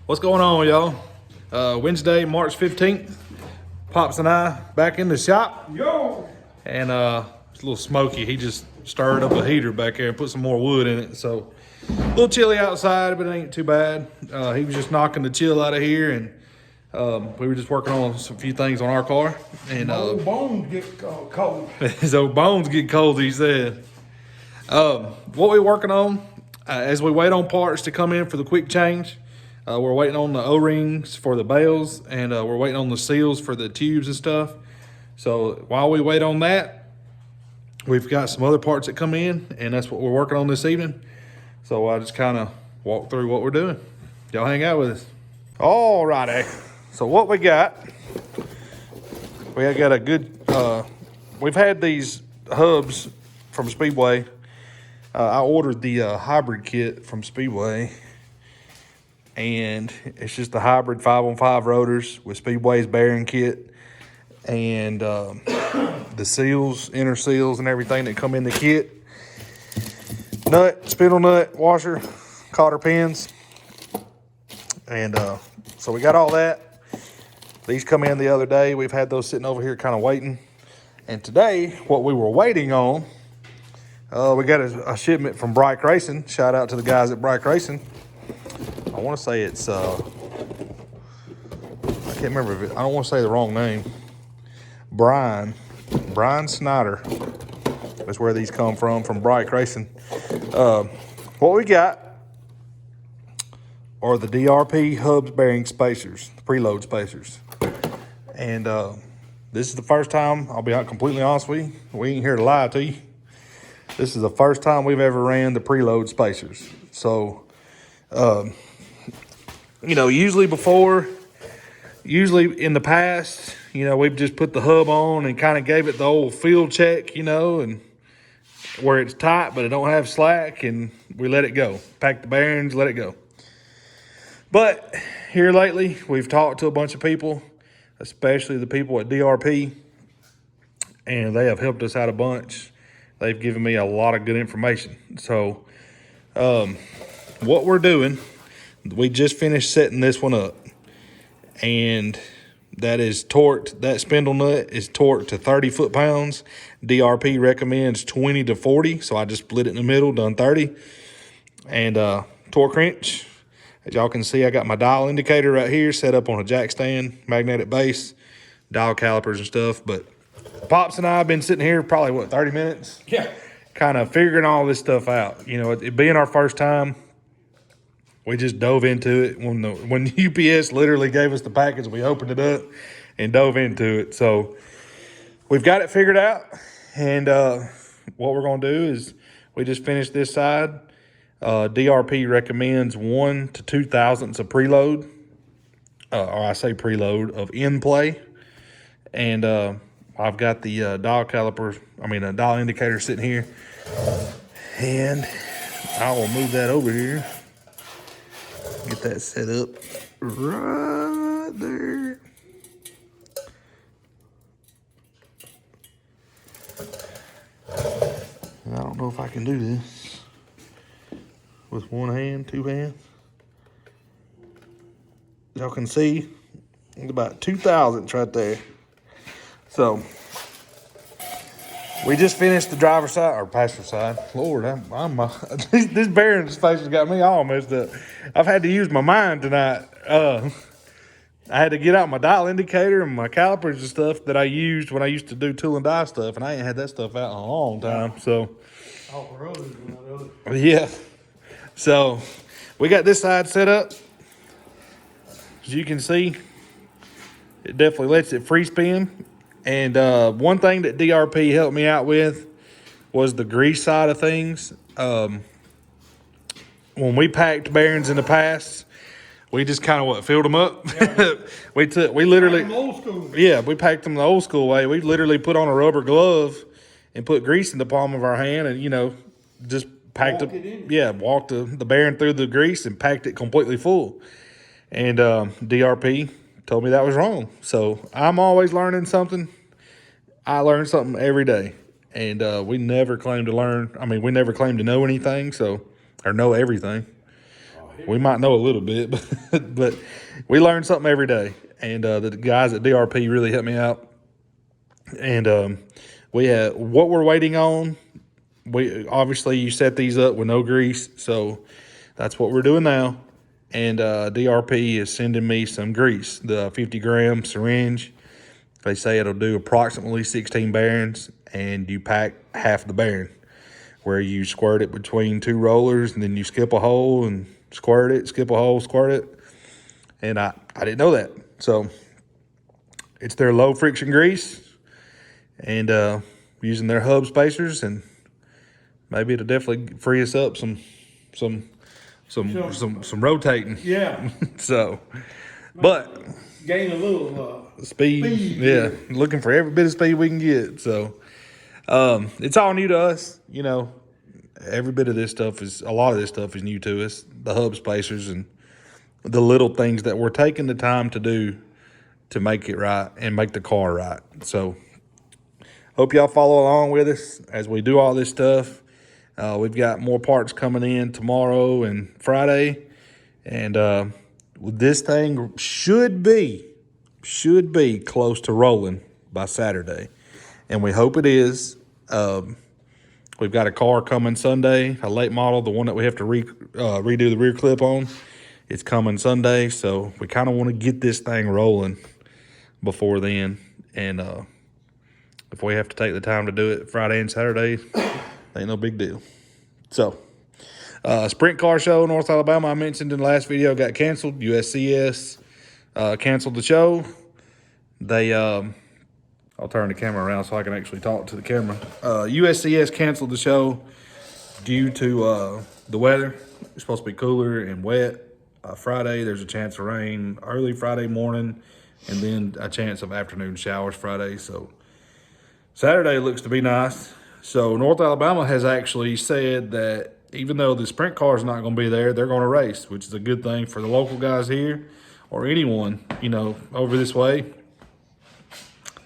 What's going on, y'all? Wednesday, March 15th. Pops and I back in the shop. Yo! And it's a little smoky. He just stirred up a heater back there and put some more wood in it. So a little chilly outside, but it ain't too bad. He was just knocking the chill out of here, and we were just working on some few things on our car. And old bones get cold. his old bones get cold, he said. What we're working on, as we wait on parts to come in for the quick change, we're waiting on the O-rings for the bales, and we're waiting on the seals for the tubes and stuff. So while we wait on that, we've got some other parts that come in, and that's what we're working on this evening. So I just kind of walk through what we're doing. Y'all hang out with us. All righty. So what we got a good, we've had these hubs from Speedway. I ordered the hybrid kit from Speedway, and it's just the hybrid 5-on-5 rotors with Speedway's bearing kit and the seals, inner seals and everything that come in the kit. Nut, spindle nut, washer, cotter pins. And so we got all that. These come in the other day. We've had those sitting over here kind of waiting. And today, what we were waiting on, we got a shipment from DRP Racing. Shout out to the guys at DRP Racing. I want to say it's, I can't remember if it, I don't want to say the wrong name. Brian Snyder. That's where these come from DRP Racing. What we got are the DRP hubs bearing spacers, the preload spacers. And this is the first time, I'll be completely honest with you, we ain't here to lie to you. This is the first time we've ever ran the preload spacers. So, you know, usually in the past, you know, we've just put the hub on and kind of gave it the old field check, you know, and where it's tight, but it don't have slack, and we let it go. Pack the bearings, let it go. But here lately, we've talked to a bunch of people, especially the people at DRP, and they have helped us out a bunch. They've given me a lot of good information. So what we're doing, we just finished setting this one up, and that is torqued. That spindle nut is torqued to 30 foot-pounds. DRP recommends 20 to 40, so I just split it in the middle, done 30. And torque wrench. As y'all can see, I got my dial indicator right here set up on a jack stand, magnetic base, dial calipers and stuff. But Pops and I have been sitting here probably, 30 minutes? Yeah. Kind of figuring all this stuff out. You know, it being our first time, we just dove into it. When UPS literally gave us the package, we opened it up and dove into it. So we've got it figured out. And what we're going to do is we just finished this side. DRP recommends 1 to 2 thousandths of preload, or I say preload, of in play. And I've got the dial indicator sitting here. And I will move that over here. Get that set up right there. And I don't know if I can do this with one hand, two hands. Y'all can see it's about 2 thousandths right there. So we just finished the driver's side or passenger side. Lord, this bearing space has got me all messed up. I've had to use my mind tonight. I had to get out my dial indicator and my calipers and stuff that I used when I used to do tool and die stuff, and I ain't had that stuff out in a long time. So, yeah. So we got this side set up. As you can see, it definitely lets it free spin. And one thing that DRP helped me out with was the grease side of things. When we packed bearings in the past, we just kind of filled them up. Yeah. we literally old school. Yeah, we packed them the old school way. We literally put on a rubber glove and put grease in the palm of our hand, and just packed walked the bearing through the grease and packed it completely full. And DRP told me that was wrong. So I'm always learning something. I learn something every day. And we never claim to learn. I mean, we never claim to know anything, or know everything. we might know a little bit, but we learn something every day. And the guys at DRP really helped me out. And we have what we're waiting on. We obviously you set these up with no grease, so that's what we're doing now. And DRP is sending me some grease, the 50-gram syringe. They say it'll do approximately 16 bearings, and you pack half the bearing, where you squirt it between 2 rollers, and then you skip a hole and squirt it, skip a hole, squirt it. And I didn't know that. So it's their low friction grease, and using their hub spacers, and maybe it'll definitely free us up some rotating. Yeah. So, but Gain a little speed, yeah, looking for every bit of speed we can get. So it's all new to us, you know. Every bit of this stuff a lot of this stuff is new to us. The hub spacers and the little things that we're taking the time to do to make it right and make the car right. So hope y'all follow along with us as we do all this stuff. We've got more parts coming in tomorrow and Friday, and this thing should be close to rolling by Saturday, and we hope it is. We've got a car coming Sunday, a late model, the one that we have to redo the rear clip on. It's coming Sunday, so we kind of want to get this thing rolling before then. And if we have to take the time to do it Friday and Saturday, ain't no big deal. So, Sprint Car Show, North Alabama, I mentioned in the last video, got canceled. USCS canceled the show. They, I'll turn the camera around so I can actually talk to the camera. USCS canceled the show due to the weather. It's supposed to be cooler and wet. Friday, there's a chance of rain early Friday morning, and then a chance of afternoon showers Friday. So Saturday looks to be nice. So North Alabama has actually said that even though the sprint car is not going to be there, they're going to race, which is a good thing for the local guys here or anyone, you know, over this way.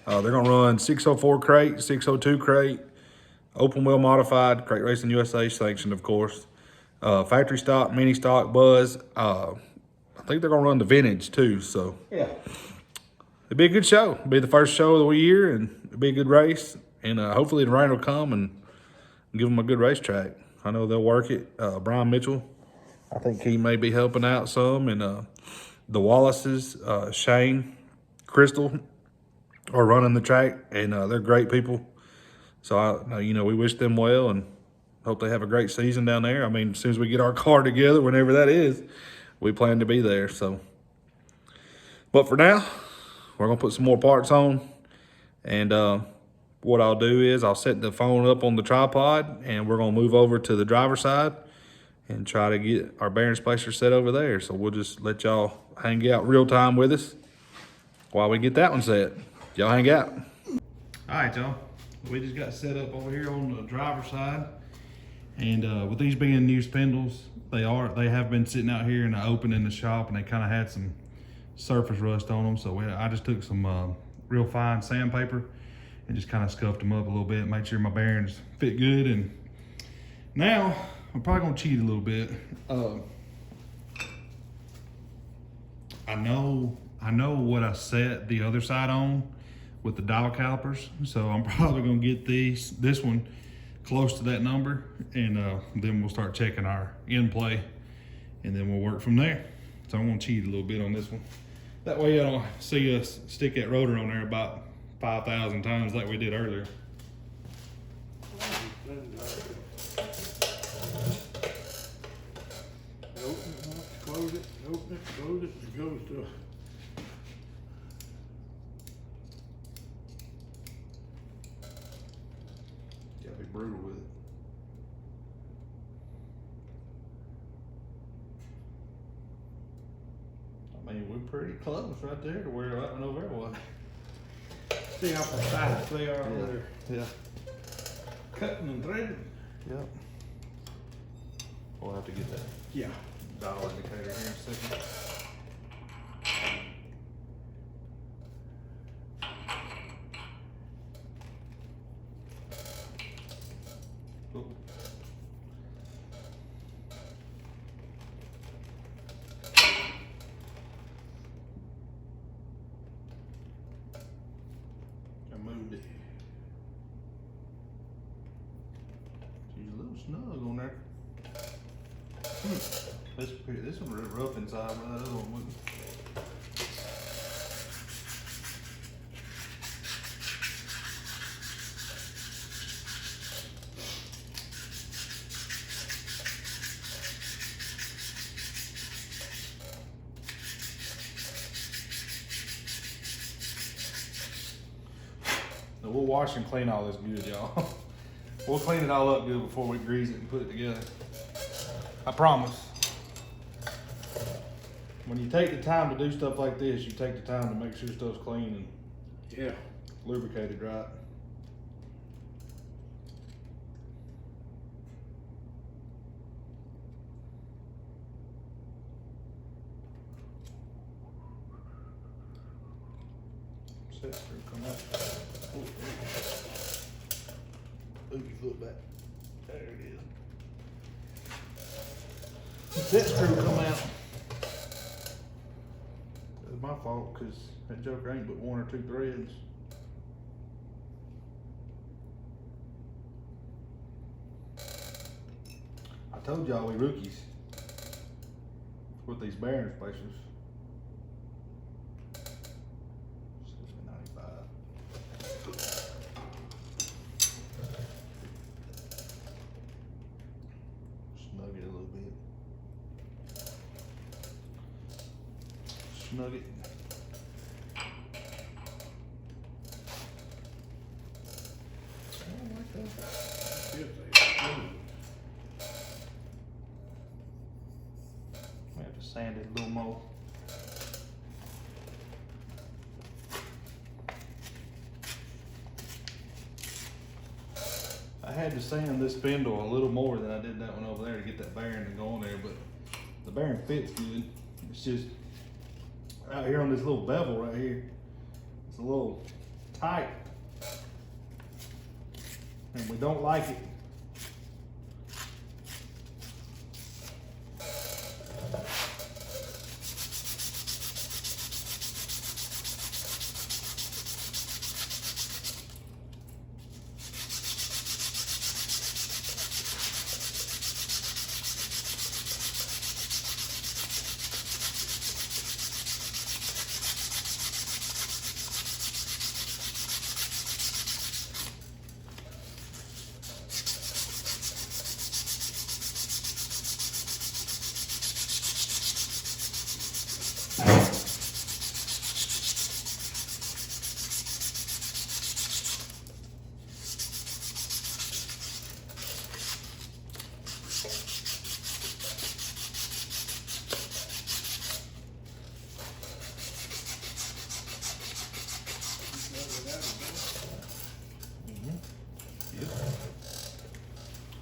They're going to run 604 crate, 602 crate, open wheel modified, Crate Racing USA sanctioned, of course. Factory stock, mini stock, Buzz. I think they're going to run the vintage too. So yeah. It'll be a good show. It'll be the first show of the year, and it'll be a good race. And hopefully the rain will come and give them a good racetrack. I know they'll work it. Brian Mitchell, I think he may be helping out some. And the Wallaces, Shane, Crystal, are running the track, and they're great people. So, you know, we wish them well and hope they have a great season down there. I mean, as soon as we get our car together, whenever that is, we plan to be there. So, but for now, we're going to put some more parts on. And what I'll do is I'll set the phone up on the tripod, and we're going to move over to the driver's side and try to get our bearing spacer set over there. So we'll just let y'all hang out real time with us while we get that one set. Y'all hang out. All right, y'all. We just got set up over here on the driver's side. And with these being new spindles, they have been sitting out here in the open in the shop, and they kind of had some surface rust on them. So I just took some real fine sandpaper and just kind of scuffed them up a little bit, made sure my bearings fit good. And now I'm probably gonna cheat a little bit. I know what I set the other side on with the dial calipers, so I'm probably gonna get this one close to that number, and then we'll start checking our end play, and then we'll work from there. So I'm gonna cheat a little bit on this one. That way I don't see us stick that rotor on there about 5,000 times like we did earlier. Close it, open it, close it, it goes to. Gotta be brutal with it. I mean, we're pretty close right there to where that one over there was. See how precise they are over there. Yeah. Cutting and threading. Yep. We'll have to get that dial indicator here in a second. Cool. snug on there. This one really rough inside, but that other one wouldn't. Now we'll wash and clean all this good, y'all. We'll clean it all up good before we grease it and put it together. I promise. When you take the time to do stuff like this, you take the time to make sure stuff's clean and Yeah. lubricated right. Set screw come out. Move your foot back. There it is. Set screw come out. It's my fault because that joker ain't but 1 or 2 threads. I told y'all we rookies with these bearing spacers. 795. Snug it a little bit. Snug it. I don't like that. Good We have to sand it a little more. I had to sand this spindle a little more than I did that one over there to get that bearing to go on there, but the bearing fits good. It's just out here on this little bevel right here, it's a little tight, and we don't like it.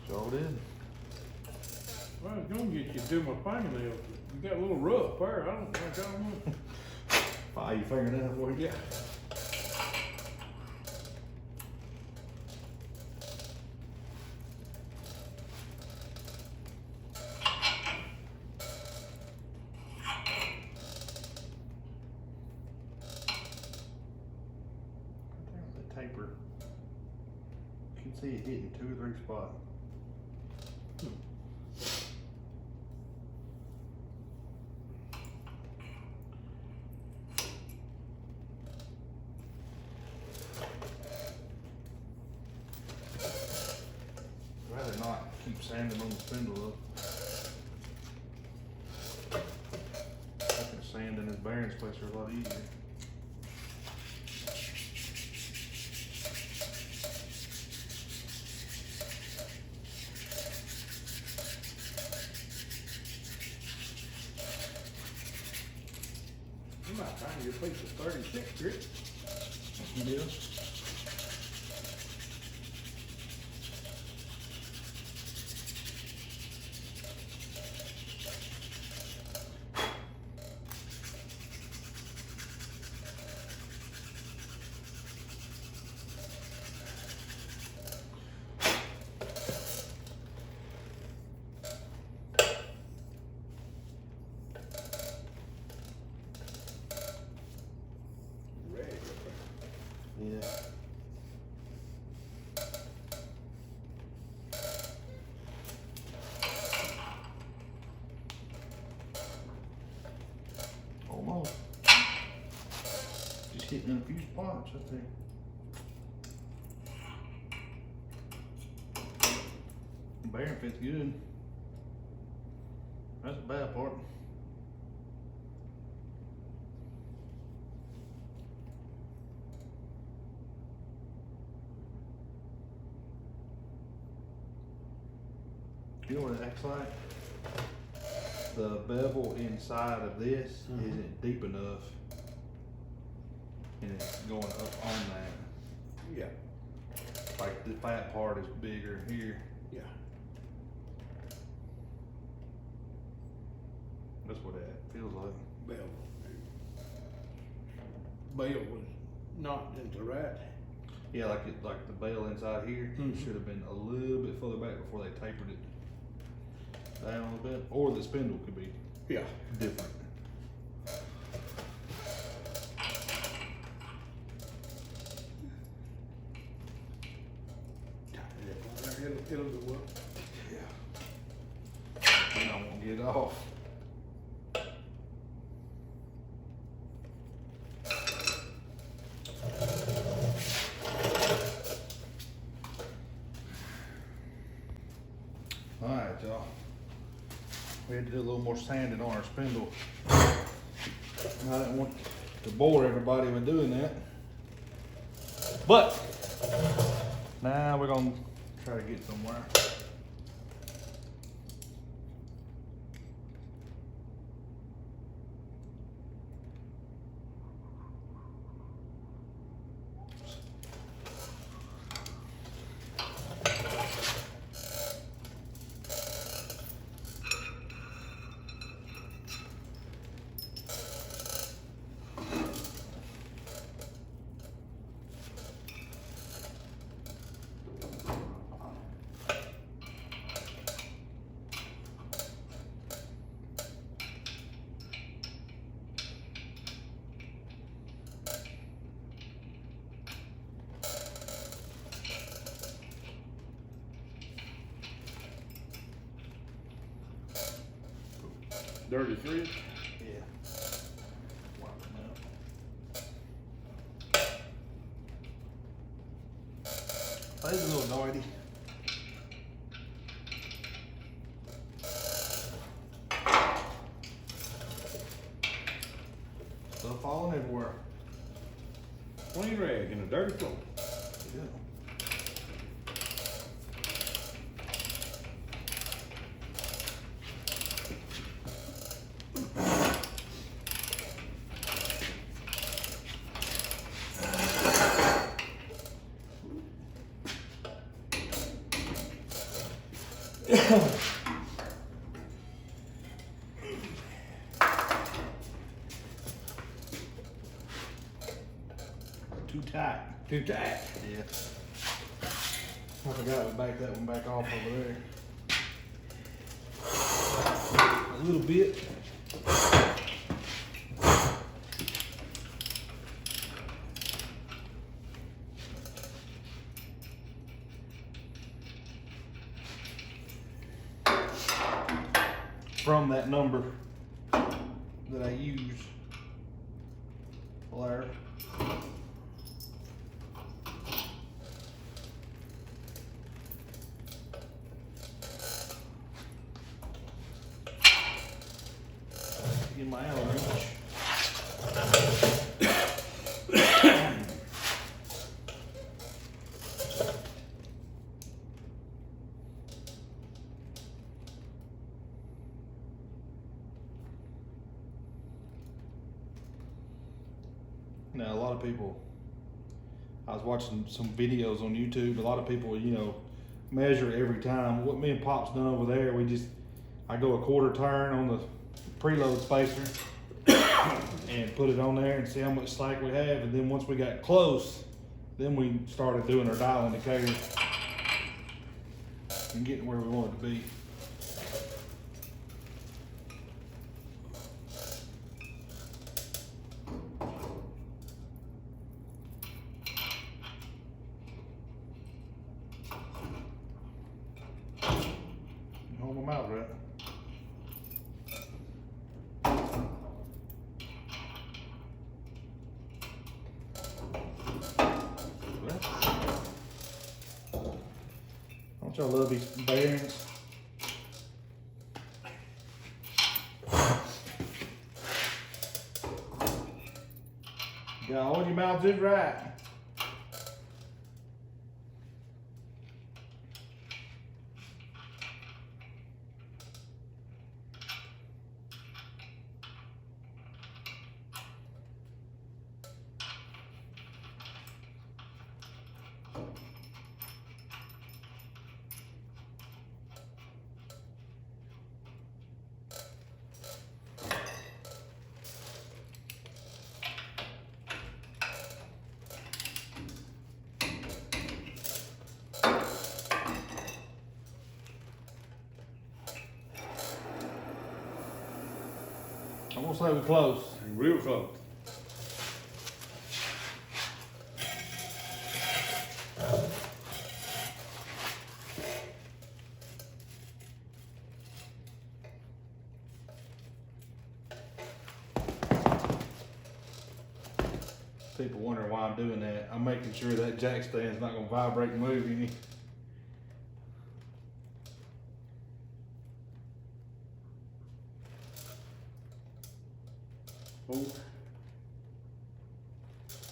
Sure did. Well, I was gonna get you to do my fingernails, but you got a little rough there. I don't think I want. File your fingernail for you. Yeah. The taper. You can see it hitting 2 or 3 spots. I'd rather not keep sanding on the spindle though. I can sand in this bearing spacer a lot easier. You might find your piece of 36 grit. Yeah. Ready. Yeah. hitting in a few spots right there. The bearing fits good. That's the bad part. You know what it acts like? The bevel inside of this isn't deep enough, and it's going up on that. Yeah. Like the fat part is bigger here. Yeah. That's what that feels like. Bell. Bell was not into right. Yeah, like the bell inside here should have been a little bit further back before they tapered it down a little bit, or the spindle could be Yeah. different. It'll go up. Yeah. And I won't get off. All right, y'all. We had to do a little more sanding on our spindle. I didn't want to bore everybody with doing that. But now we're gonna try to get somewhere. Dirty thread? Yeah. Wipe them out. These a little noisy. Stuff falling everywhere. Clean rag in a dirty floor. Yeah. Too tight. Too tight. Yeah. I forgot to back that one back off over there. A little bit. From that number that I use there. Get my Allen wrench. Now, a lot of people, I was watching some videos on YouTube, a lot of people, you know, measure every time. What me and Pop's done over there, I go a quarter turn on the preload spacer and put it on there and see how much slack we have. And then once we got close, then we started doing our dial indicator and getting where we wanted to be. Hold them out, right? Don't y'all love these bearings? You gotta hold your mouth just right. I'm gonna say we're close. Real close. People wondering why I'm doing that. I'm making sure that jack stand's not gonna vibrate and move any. Oh,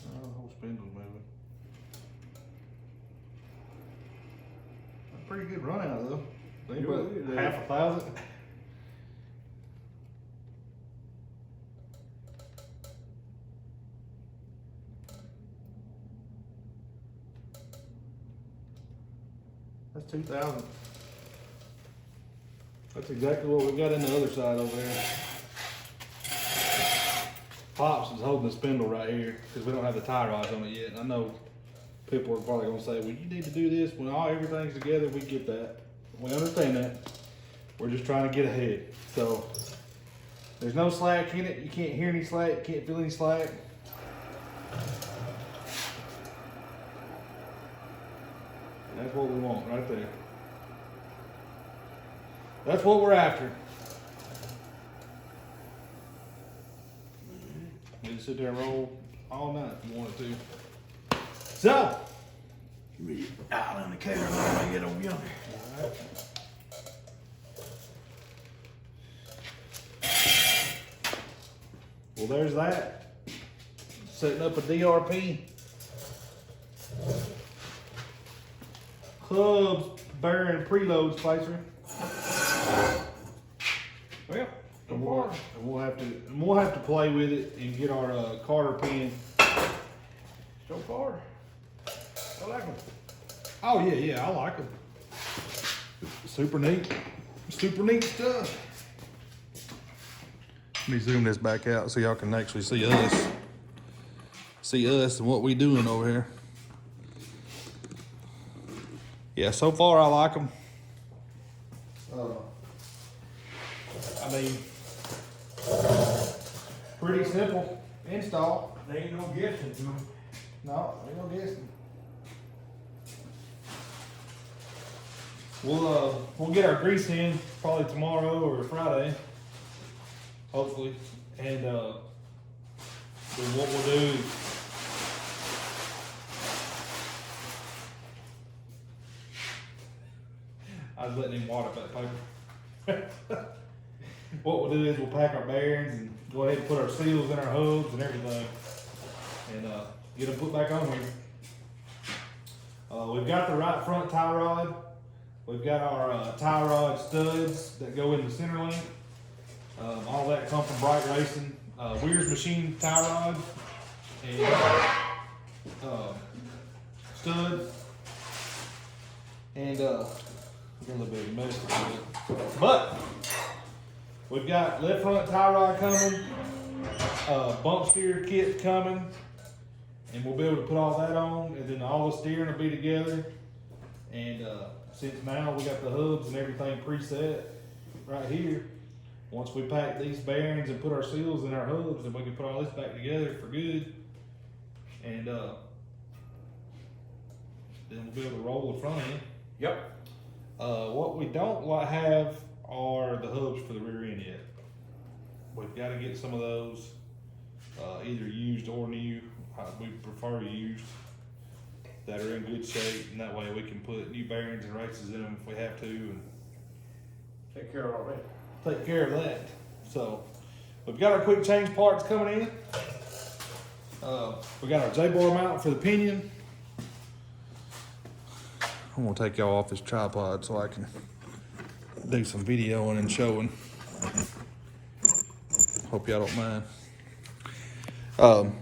Oh, the whole spindle's moving. That's a pretty good run out though. Think Yeah, about it is. half a thousand. That's 2,000. That's exactly what we got in the other side over there. Pops is holding the spindle right here because we don't have the tie rods on it yet. And I know people are probably gonna say, well, you need to do this when everything's together. We get that. We understand that. We're just trying to get ahead. So there's no slack in it. You can't hear any slack. You can't feel any slack. That's what we want right there. That's what we're after. You can sit there and roll all night if you wanted to. So, give me your eye indicator when I get over yonder. all right. Well, there's that. Setting up a DRP. Hubs, bearing, preload spacer. Well, And we'll have to play with it and get our Carter pin. so far, I like them. Oh yeah, I like them. Super neat stuff. Let me zoom this back out so y'all can actually see us. See us and what we doing over here. Yeah, so far I like them. I mean, pretty simple install. They ain't no guessing to them. No, ain't no guessing. We'll get our grease in probably tomorrow or Friday, hopefully, and then what we'll do is I was letting him water up that paper. What we'll do is we'll pack our bearings and go ahead and put our seals in our hubs and everything, and get them put back on here. We've got the right front tie rod. We've got our tie rod studs that go in the center link. All that come from Bright Racing. Weir's machine tie rod and studs. And got a little bit of mess with it. But we've got left front tie rod coming, bump steer kit coming, and we'll be able to put all that on, and then all the steering will be together. And since now we got the hubs and everything preset right here, once we pack these bearings and put our seals in our hubs, then we can put all this back together for good. And then we'll be able to roll the front end. Yep. What we don't have are the hubs for the rear end yet. We've got to get some of those either used or new. We prefer used. that are in good shape, and that way we can put new bearings and races in them if we have to, and Take care of all that. take care of that. So we've got our quick change parts coming in. We got our J-bar mount for the pinion. I'm gonna take y'all off this tripod so I can do some videoing and showing. Hope y'all don't mind.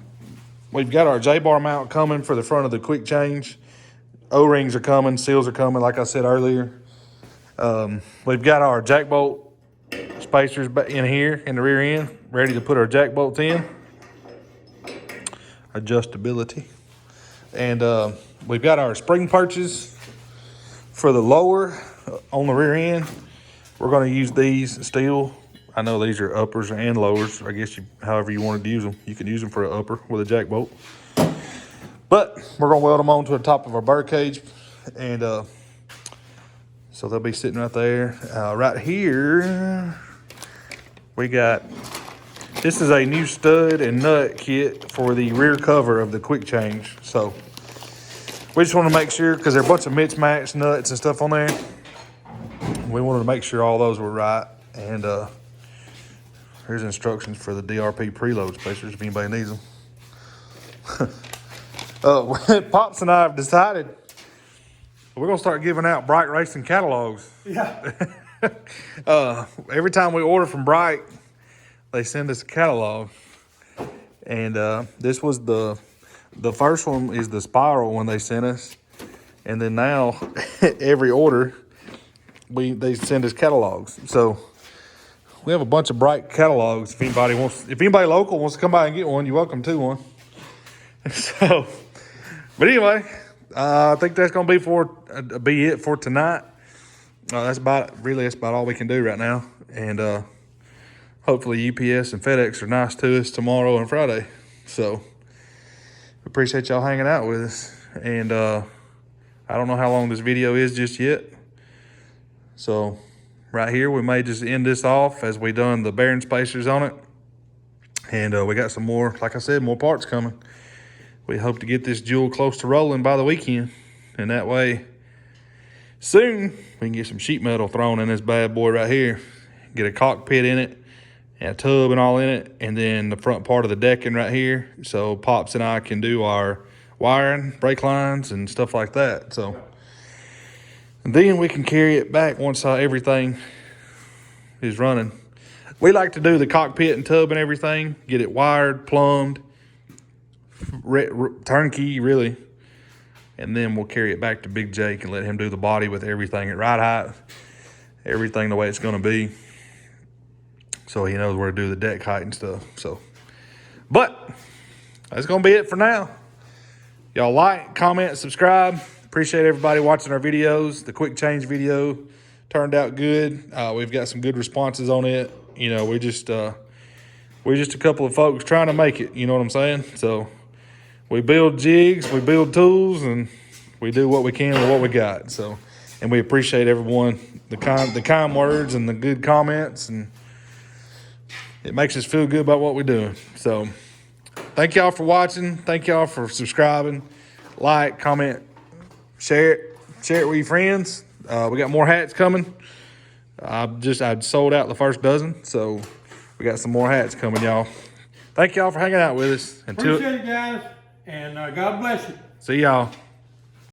We've got our J-bar mount coming for the front of the quick change. O-rings are coming, seals are coming, like I said earlier. We've got our jack bolt spacers in here in the rear end, ready to put our jack bolts in. Adjustability. And we've got our spring perches for the lower on the rear end. We're going to use these steel. I know these are uppers and lowers. I guess however you wanted to use them. You can use them for an upper with a jack bolt. But we're going to weld them onto the top of our bird cage. And so they'll be sitting right there. Right here, we got, this is a new stud and nut kit for the rear cover of the quick change. So we just want to make sure, because there are a bunch of mismatched nuts and stuff on there. We wanted to make sure all those were right. And here's instructions for the DRP preload spacers if anybody needs them. Pops and I have decided we're going to start giving out Bright Racing catalogs. Yeah. Every time we order from Bright, they send us a catalog. And this was the first one is the spiral one they sent us. And then now every order they send us catalogs. So we have a bunch of Bright catalogs. If anybody local wants to come by and get one, you're welcome to one. So, but anyway, I think that's gonna be it for tonight. That's about all we can do right now. And hopefully UPS and FedEx are nice to us tomorrow and Friday. So we appreciate y'all hanging out with us. And I don't know how long this video is just yet. So right here, we may just end this off as we done the bearing spacers on it. And we got some more, like I said, more parts coming. We hope to get this jewel close to rolling by the weekend. And that way, soon, we can get some sheet metal thrown in this bad boy right here. Get a cockpit in it, and a tub and all in it. And then the front part of the decking right here. So Pops and I can do our wiring, brake lines, and stuff like that. So and then we can carry it back once everything is running. We like to do the cockpit and tub and everything, get it wired, plumbed, turnkey, really. And then we'll carry it back to Big Jake and let him do the body with everything at right height, everything the way it's going to be. So he knows where to do the deck height and stuff. So, but that's going to be it for now. Y'all like, comment, subscribe. Appreciate everybody watching our videos. The quick change video turned out good. We've got some good responses on it. You know, we're just a couple of folks trying to make it. You know what I'm saying? So we build jigs, we build tools, and we do what we can with what we got. So, and we appreciate everyone, the kind words and the good comments, and it makes us feel good about what we're doing. So thank y'all for watching. Thank y'all for subscribing. Like, comment, share it with your friends. We got more hats coming. I'd sold out the first dozen, so we got some more hats coming, y'all. Thank y'all for hanging out with us. Appreciate it, guys, and God bless you. See y'all.